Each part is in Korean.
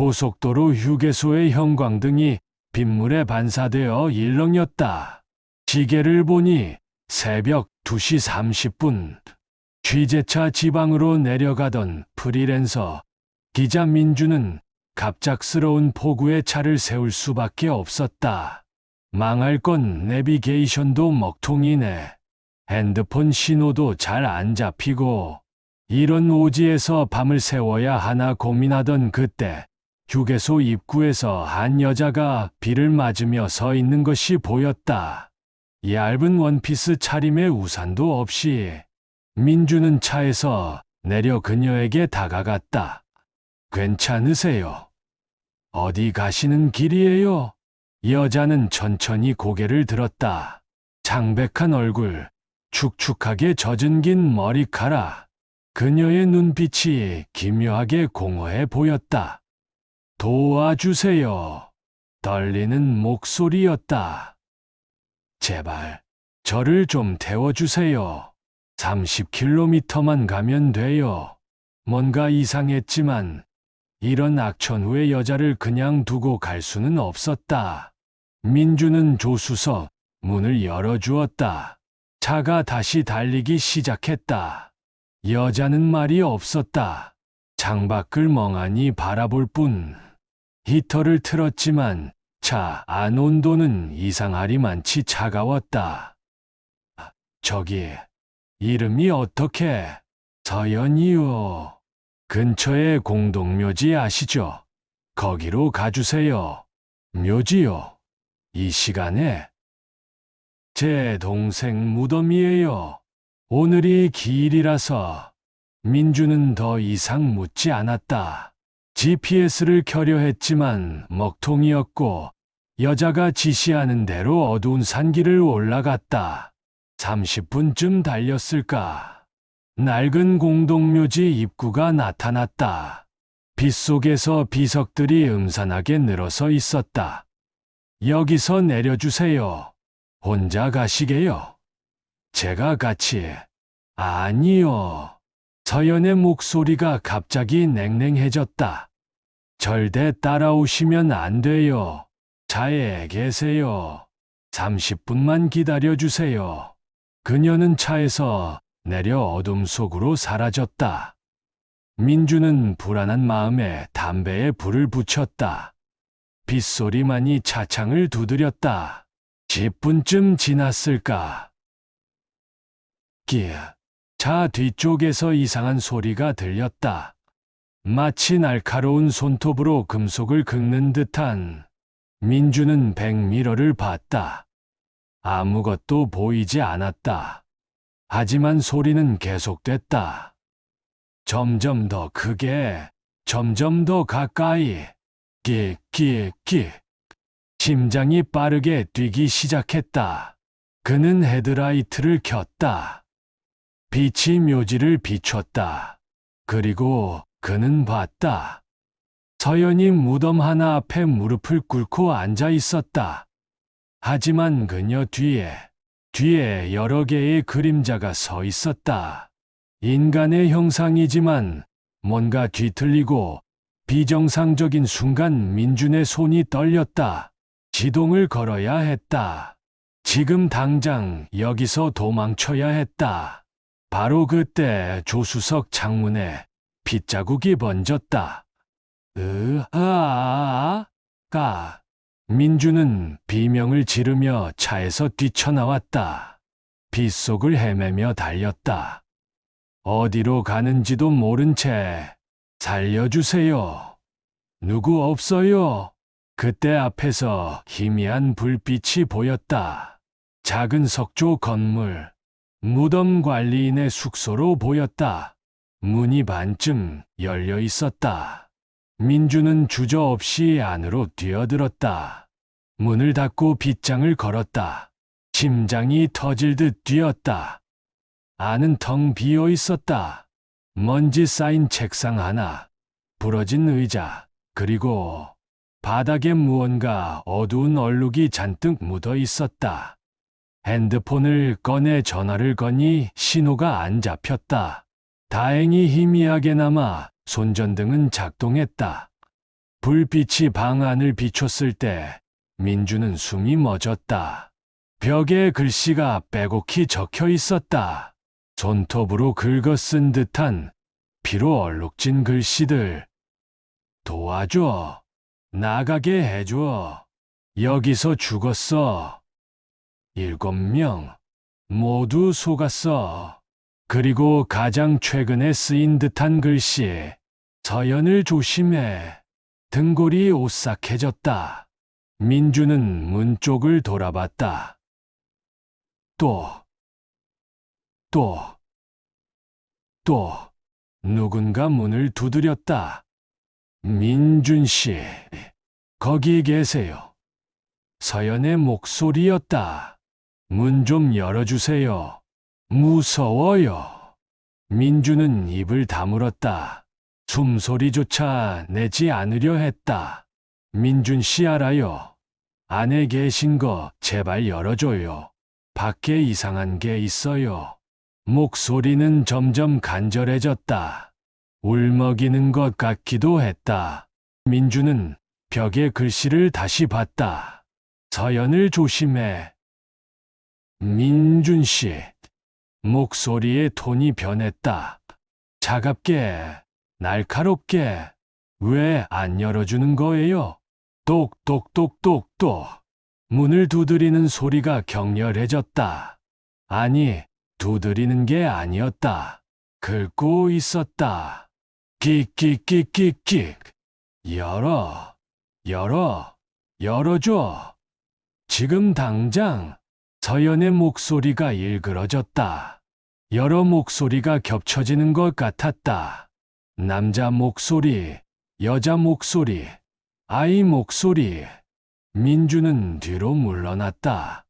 고속도로 휴게소의 형광등이 빗물에 반사되어 일렁였다. 시계를 보니 새벽 2시 30분. 취재차 지방으로 내려가던 프리랜서 기자 민주는 갑작스러운 폭우에 차를 세울 수밖에 없었다. 망할 건 내비게이션도 먹통이네. 핸드폰 신호도 잘 안 잡히고 이런 오지에서 밤을 새워야 하나 고민하던 그때 휴게소 입구에서 한 여자가 비를 맞으며 서 있는 것이 보였다. 얇은 원피스 차림에 우산도 없이. 민주는 차에서 내려 그녀에게 다가갔다. 괜찮으세요? 어디 가시는 길이에요? 여자는 천천히 고개를 들었다. 창백한 얼굴, 축축하게 젖은 긴 머리카락. 그녀의 눈빛이 기묘하게 공허해 보였다. 도와주세요. 떨리는 목소리였다. 제발, 저를 좀 태워주세요. 30km만 가면 돼요. 뭔가 이상했지만 이런 악천 후의 여자를 그냥 두고 갈 수는 없었다. 민주는 조수석 문을 열어주었다. 차가 다시 달리기 시작했다. 여자는 말이 없었다. 창밖을 멍하니 바라볼 뿐. 히터를 틀었지만 차 안 온도는 이상하리만치 차가웠다. 저기, 이름이 어떻게? 서연이요. 근처에 공동묘지 아시죠? 거기로 가주세요. 묘지요? 이 시간에? 제 동생 무덤이에요. 오늘이 기일이라서. 민주는 더 이상 묻지 않았다. GPS를 켜려 했지만 먹통이었고 여자가 지시하는 대로 어두운 산길을 올라갔다. 30분쯤 달렸을까. 낡은 공동묘지 입구가 나타났다. 빗속에서 비석들이 음산하게 늘어서 있었다. 여기서 내려주세요. 혼자 가시게요? 제가 같이. 아니요. 서연의 목소리가 갑자기 냉랭해졌다. 절대 따라오시면 안 돼요. 차에 계세요. 30분만 기다려주세요. 그녀는 차에서 내려 어둠 속으로 사라졌다. 민주는 불안한 마음에 담배에 불을 붙였다. 빗소리만이 차창을 두드렸다. 10분쯤 지났을까. 차 뒤쪽에서 이상한 소리가 들렸다. 마치 날카로운 손톱으로 금속을 긁는 듯한. 민주는 백미러를 봤다. 아무것도 보이지 않았다. 하지만 소리는 계속됐다. 점점 더 크게, 점점 더 가까이. 끽끽끽. 심장이 빠르게 뛰기 시작했다. 그는 헤드라이트를 켰다. 빛이 묘지를 비췄다. 그리고 그는 봤다. 서연이 무덤 하나 앞에 무릎을 꿇고 앉아 있었다. 하지만 그녀 뒤에 여러 개의 그림자가 서 있었다. 인간의 형상이지만 뭔가 뒤틀리고 비정상적인 순간 민준의 손이 떨렸다. 시동을 걸어야 했다. 지금 당장 여기서 도망쳐야 했다. 바로 그때 조수석 창문에 빗자국이 번졌다. 민주는 비명을 지르며 차에서 뛰쳐나왔다. 빗속을 헤매며 달렸다. 어디로 가는지도 모른 채 살려주세요. 누구 없어요. 그때 앞에서 희미한 불빛이 보였다. 작은 석조 건물, 무덤 관리인의 숙소로 보였다. 문이 반쯤 열려 있었다. 민주는 주저없이 안으로 뛰어들었다. 문을 닫고 빗장을 걸었다. 심장이 터질 듯 뛰었다. 안은 텅 비어 있었다. 먼지 쌓인 책상 하나, 부러진 의자, 그리고 바닥에 무언가 어두운 얼룩이 잔뜩 묻어 있었다. 핸드폰을 꺼내 전화를 거니 신호가 안 잡혔다. 다행히 희미하게나마 손전등은 작동했다. 불빛이 방 안을 비췄을 때 민주는 숨이 멎었다. 벽에 글씨가 빼곡히 적혀 있었다. 손톱으로 긁어 쓴 듯한 피로 얼룩진 글씨들. 도와줘. 나가게 해줘. 여기서 죽었어. 7명. 모두 속았어. 그리고 가장 최근에 쓰인 듯한 글씨. 서연을 조심해. 등골이 오싹해졌다. 민주는 문 쪽을 돌아봤다. 또 누군가 문을 두드렸다. 민준 씨, 거기 계세요. 서연의 목소리였다. 문 좀 열어주세요. 무서워요. 민주는 입을 다물었다. 숨소리조차 내지 않으려 했다. 민준 씨 알아요. 안에 계신 거 제발 열어줘요. 밖에 이상한 게 있어요. 목소리는 점점 간절해졌다. 울먹이는 것 같기도 했다. 민주는 벽에 글씨를 다시 봤다. 서연을 조심해. 민준 씨. 목소리의 톤이 변했다. 차갑게, 날카롭게. 왜 안 열어주는 거예요? 똑똑똑똑똑. 문을 두드리는 소리가 격렬해졌다. 아니, 두드리는 게 아니었다. 긁고 있었다. 끽끽끽끽끽. 열어줘. 지금 당장. 서연의 목소리가 일그러졌다. 여러 목소리가 겹쳐지는 것 같았다. 남자 목소리, 여자 목소리, 아이 목소리. 민주는 뒤로 물러났다.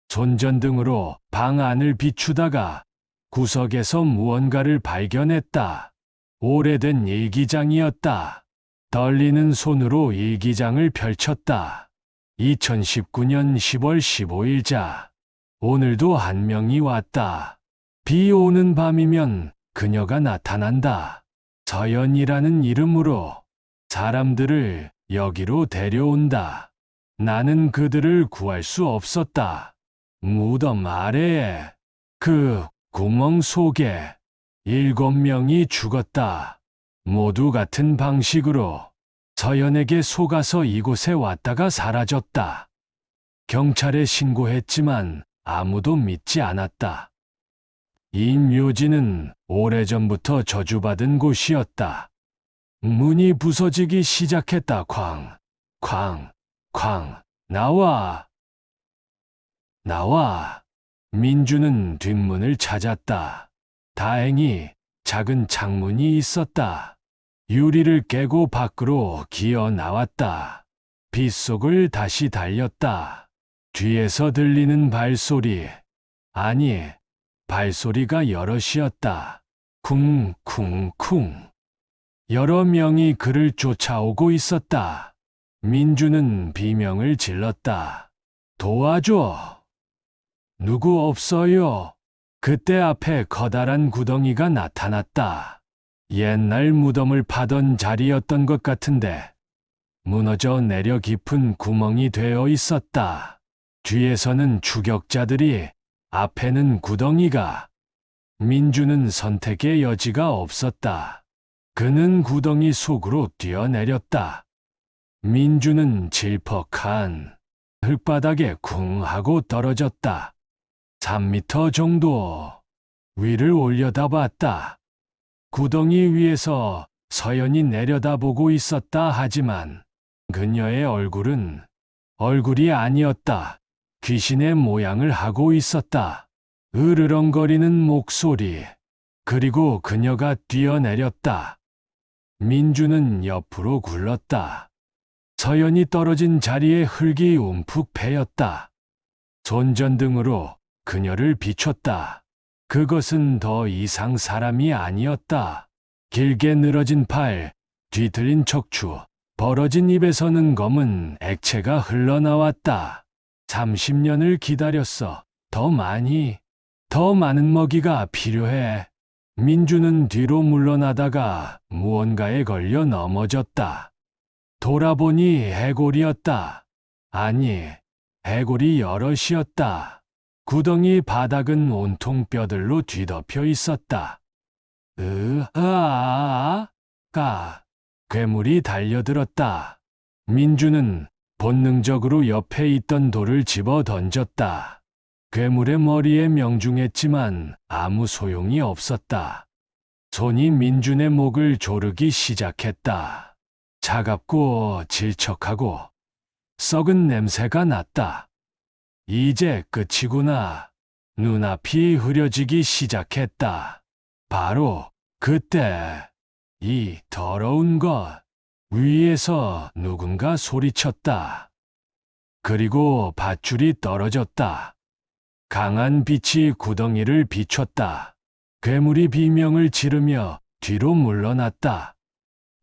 손전등으로 방 안을 비추다가 구석에서 무언가를 발견했다. 오래된 일기장이었다. 떨리는 손으로 일기장을 펼쳤다. 2019년 10월 15일자. 오늘도 한 명이 왔다. 비 오는 밤이면 그녀가 나타난다. 서연이라는 이름으로 사람들을 여기로 데려온다. 나는 그들을 구할 수 없었다. 무덤 아래에, 그 구멍 속에 7명이 죽었다. 모두 같은 방식으로 서연에게 속아서 이곳에 왔다가 사라졌다. 경찰에 신고했지만 아무도 믿지 않았다. 이 묘지는 오래전부터 저주받은 곳이었다. 문이 부서지기 시작했다. 쾅. 나와. 민주는 뒷문을 찾았다. 다행히 작은 창문이 있었다. 유리를 깨고 밖으로 기어 나왔다. 빗속을 다시 달렸다. 뒤에서 들리는 발소리. 아니, 발소리가 여럿이었다. 쿵쿵쿵. 여러 명이 그를 쫓아오고 있었다. 민주는 비명을 질렀다. 도와줘. 누구 없어요. 그때 앞에 커다란 구덩이가 나타났다. 옛날 무덤을 파던 자리였던 것 같은데 무너져 내려 깊은 구멍이 되어 있었다. 뒤에서는 추격자들이, 앞에는 구덩이가. 민주는 선택의 여지가 없었다. 그는 구덩이 속으로 뛰어내렸다. 민주는 질퍽한 흙바닥에 쿵 하고 떨어졌다. 3미터 정도 위를 올려다봤다. 구덩이 위에서 서연이 내려다보고 있었다. 하지만 그녀의 얼굴이 아니었다. 귀신의 모양을 하고 있었다. 으르렁거리는 목소리. 그리고 그녀가 뛰어내렸다. 민주는 옆으로 굴렀다. 서연이 떨어진 자리에 흙이 움푹 패였다. 손전등으로 그녀를 비췄다. 그것은 더 이상 사람이 아니었다. 길게 늘어진 팔, 뒤틀린 척추, 벌어진 입에서는 검은 액체가 흘러나왔다. 30년을 기다렸어. 더 많은 먹이가 필요해. 민주는 뒤로 물러나다가 무언가에 걸려 넘어졌다. 돌아보니 해골이었다. 아니, 해골이 여럿이었다. 구덩이 바닥은 온통 뼈들로 뒤덮여 있었다. 괴물이 달려들었다. 민주는 본능적으로 옆에 있던 돌을 집어 던졌다. 괴물의 머리에 명중했지만 아무 소용이 없었다. 손이 민준의 목을 조르기 시작했다. 차갑고 질척하고 썩은 냄새가 났다. 이제 끝이구나. 눈앞이 흐려지기 시작했다. 바로 그때 이 더러운 것 위에서 누군가 소리쳤다. 그리고 밧줄이 떨어졌다. 강한 빛이 구덩이를 비췄다. 괴물이 비명을 지르며 뒤로 물러났다.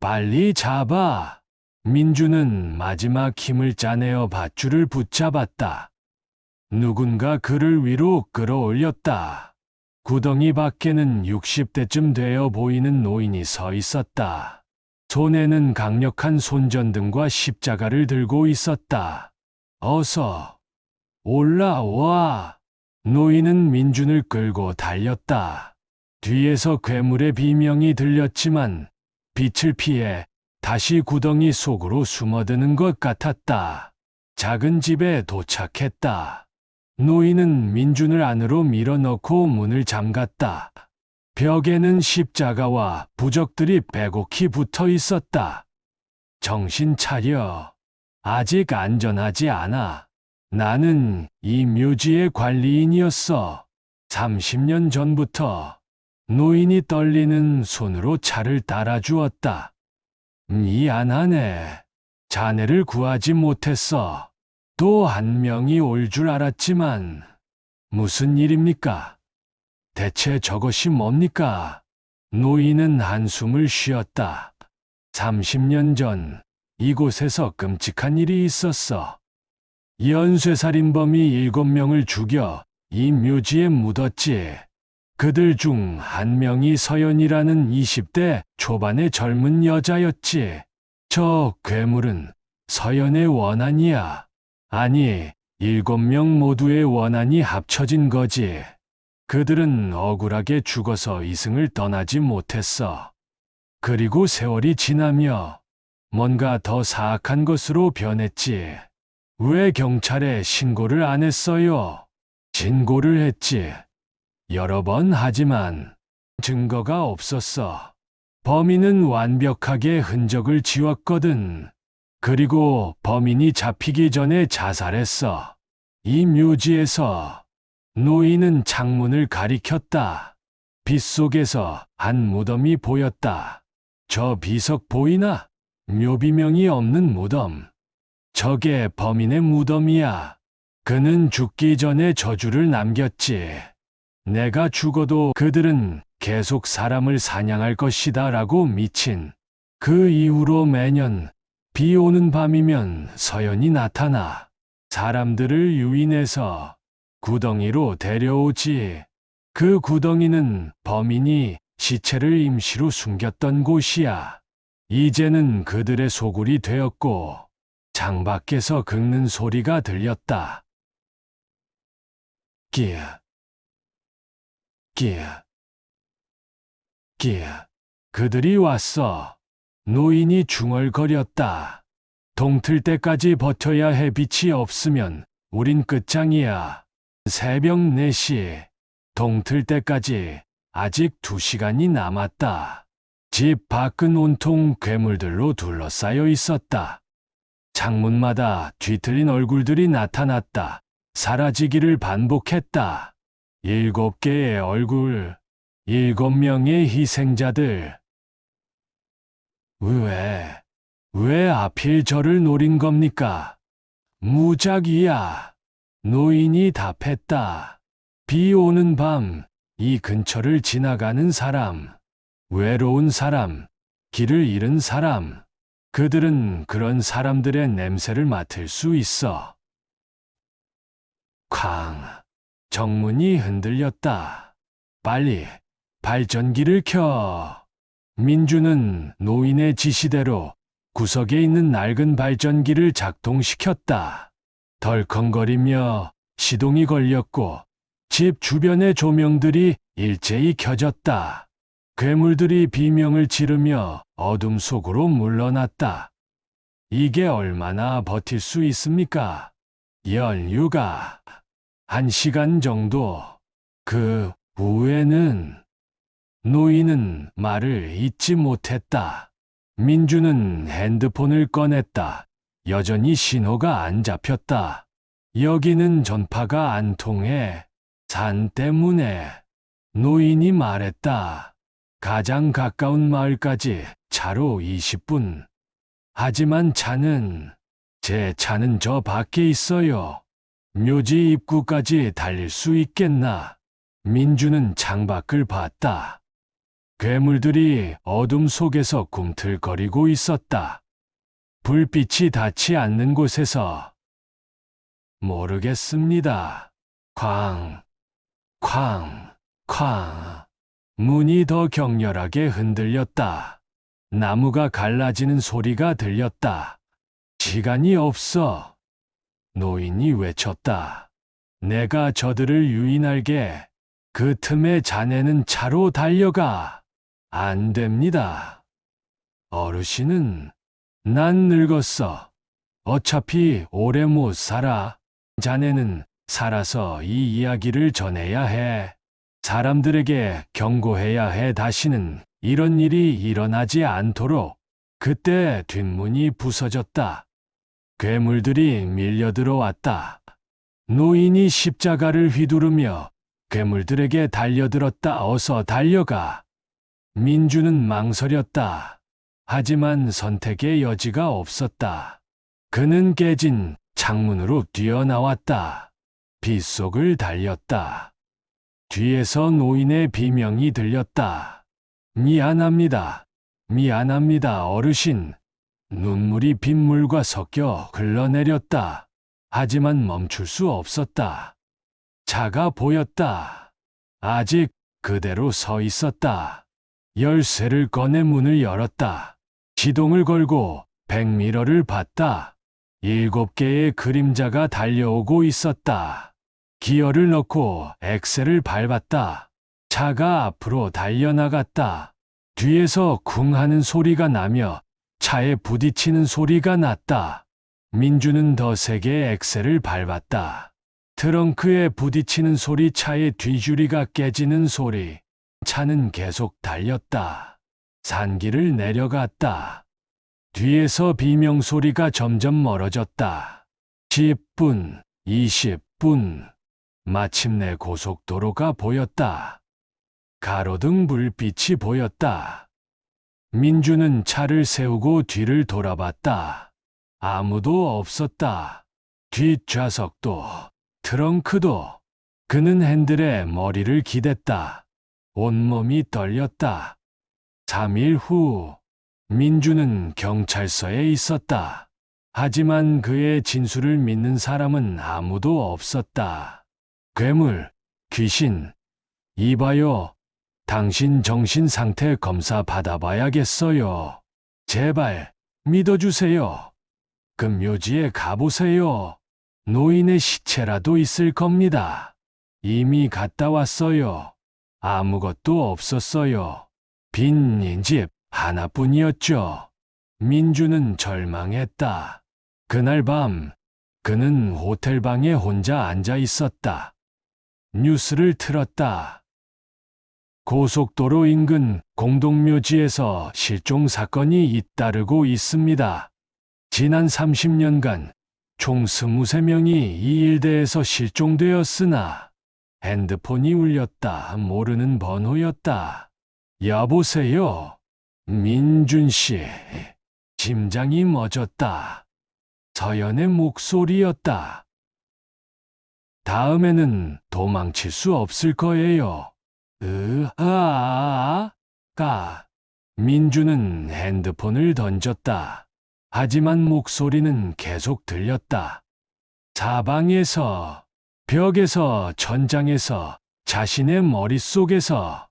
빨리 잡아! 민주는 마지막 힘을 짜내어 밧줄을 붙잡았다. 누군가 그를 위로 끌어올렸다. 구덩이 밖에는 60대쯤 되어 보이는 노인이 서 있었다. 손에는 강력한 손전등과 십자가를 들고 있었다. 어서 올라와! 노인은 민준을 끌고 달렸다. 뒤에서 괴물의 비명이 들렸지만 빛을 피해 다시 구덩이 속으로 숨어드는 것 같았다. 작은 집에 도착했다. 노인은 민준을 안으로 밀어넣고 문을 잠갔다. 벽에는 십자가와 부적들이 빼곡히 붙어 있었다. 정신 차려. 아직 안전하지 않아. 나는 이 묘지의 관리인이었어. 30년 전부터. 노인이 떨리는 손으로 차를 따라주었다. 미안하네. 자네를 구하지 못했어. 또 한 명이 올 줄 알았지만 무슨 일입니까? 대체 저것이 뭡니까? 노인은 한숨을 쉬었다. 30년 전 이곳에서 끔찍한 일이 있었어. 연쇄살인범이 7명을 죽여 이 묘지에 묻었지. 그들 중 한 명이 서연이라는 20대 초반의 젊은 여자였지. 저 괴물은 서연의 원한이야. 아니, 7명 모두의 원한이 합쳐진 거지. 그들은 억울하게 죽어서 이승을 떠나지 못했어. 그리고 세월이 지나며 뭔가 더 사악한 것으로 변했지. 왜 경찰에 신고를 안 했어요? 신고를 했지. 여러 번 하지만 증거가 없었어. 범인은 완벽하게 흔적을 지웠거든. 그리고 범인이 잡히기 전에 자살했어. 이 묘지에서 노인은 창문을 가리켰다. 빛 속에서 한 무덤이 보였다. 저 비석 보이나? 묘비명이 없는 무덤. 저게 범인의 무덤이야. 그는 죽기 전에 저주를 남겼지. 내가 죽어도 그들은 계속 사람을 사냥할 것이다 라고 미친. 그 이후로 매년 비 오는 밤이면 서연이 나타나 사람들을 유인해서 구덩이로 데려오지. 그 구덩이는 범인이 시체를 임시로 숨겼던 곳이야. 이제는 그들의 소굴이 되었고 창밖에서 긁는 소리가 들렸다. 끼. 그들이 왔어. 노인이 중얼거렸다. 동틀 때까지 버텨야 해. 빛이 없으면 우린 끝장이야. 새벽 4시. 동틀 때까지 아직 2시간이 남았다. 집 밖은 온통 괴물들로 둘러싸여 있었다. 창문마다 뒤틀린 얼굴들이 나타났다. 사라지기를 반복했다. 7개의 얼굴, 7명의 희생자들. 왜 하필 저를 노린 겁니까? 무작위야. 노인이 답했다. 비 오는 밤, 이 근처를 지나가는 사람, 외로운 사람, 길을 잃은 사람, 그들은 그런 사람들의 냄새를 맡을 수 있어. 쾅! 정문이 흔들렸다. 빨리 발전기를 켜. 민주는 노인의 지시대로 구석에 있는 낡은 발전기를 작동시켰다. 덜컹거리며 시동이 걸렸고 집 주변의 조명들이 일제히 켜졌다. 괴물들이 비명을 지르며 어둠 속으로 물러났다. 이게 얼마나 버틸 수 있습니까? 연유가 1시간 정도. 그 후에는 노인은 말을 잇지 못했다. 민주는 핸드폰을 꺼냈다. 여전히 신호가 안 잡혔다. 여기는 전파가 안 통해. 산 때문에. 노인이 말했다. 가장 가까운 마을까지 차로 20분. 하지만 제 차는 저 밖에 있어요. 묘지 입구까지 달릴 수 있겠나? 민주는 창밖을 봤다. 괴물들이 어둠 속에서 꿈틀거리고 있었다. 불빛이 닿지 않는 곳에서. 모르겠습니다. 쾅, 쾅, 쾅. 문이 더 격렬하게 흔들렸다. 나무가 갈라지는 소리가 들렸다. 시간이 없어. 노인이 외쳤다. 내가 저들을 유인할게. 그 틈에 자네는 차로 달려가. 안 됩니다. 어르신은 난 늙었어. 어차피 오래 못 살아. 자네는 살아서 이 이야기를 전해야 해. 사람들에게 경고해야 해. 다시는 이런 일이 일어나지 않도록. 그때 뒷문이 부서졌다. 괴물들이 밀려 들어왔다. 노인이 십자가를 휘두르며 괴물들에게 달려들었다. 어서 달려가. 민주는 망설였다. 하지만 선택의 여지가 없었다. 그는 깨진 창문으로 뛰어나왔다. 빗속을 달렸다. 뒤에서 노인의 비명이 들렸다. 미안합니다. 미안합니다, 어르신. 눈물이 빗물과 섞여 흘러내렸다. 하지만 멈출 수 없었다. 차가 보였다. 아직 그대로 서 있었다. 열쇠를 꺼내 문을 열었다. 시동을 걸고 백미러를 봤다. 7개의 그림자가 달려오고 있었다. 기어를 넣고 엑셀을 밟았다. 차가 앞으로 달려나갔다. 뒤에서 쿵 하는 소리가 나며 차에 부딪히는 소리가 났다. 민주는 더 세게 엑셀을 밟았다. 트렁크에 부딪히는 소리, 차의 뒷유리가 깨지는 소리. 차는 계속 달렸다. 산길을 내려갔다. 뒤에서 비명 소리가 점점 멀어졌다. 10분, 20분. 마침내 고속도로가 보였다. 가로등 불빛이 보였다. 민주는 차를 세우고 뒤를 돌아봤다. 아무도 없었다. 뒷좌석도, 트렁크도. 그는 핸들에 머리를 기댔다. 온몸이 떨렸다. 3일 후, 민주는 경찰서에 있었다. 하지만 그의 진술을 믿는 사람은 아무도 없었다. 괴물, 귀신, 이봐요. 당신 정신 상태 검사 받아봐야겠어요. 제발 믿어주세요. 그 묘지에 가보세요. 노인의 시체라도 있을 겁니다. 이미 갔다 왔어요. 아무것도 없었어요. 빈 집 하나뿐이었죠. 민주는 절망했다. 그날 밤, 그는 호텔방에 혼자 앉아 있었다. 뉴스를 틀었다. 고속도로 인근 공동묘지에서 실종 사건이 잇따르고 있습니다. 지난 30년간 총 23명이 이 일대에서 실종되었으나 핸드폰이 울렸다. 모르는 번호였다. 여보세요? 민준 씨. 심장이 멎었다. 서연의 목소리였다. 다음에는 도망칠 수 없을 거예요. 민주는 핸드폰을 던졌다. 하지만 목소리는 계속 들렸다. 사방에서, 벽에서, 천장에서, 자신의 머릿속에서.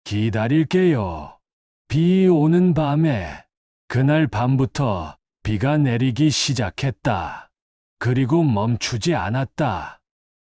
기다릴게요. 비 오는 밤에. 그날 밤부터 비가 내리기 시작했다. 그리고 멈추지 않았다.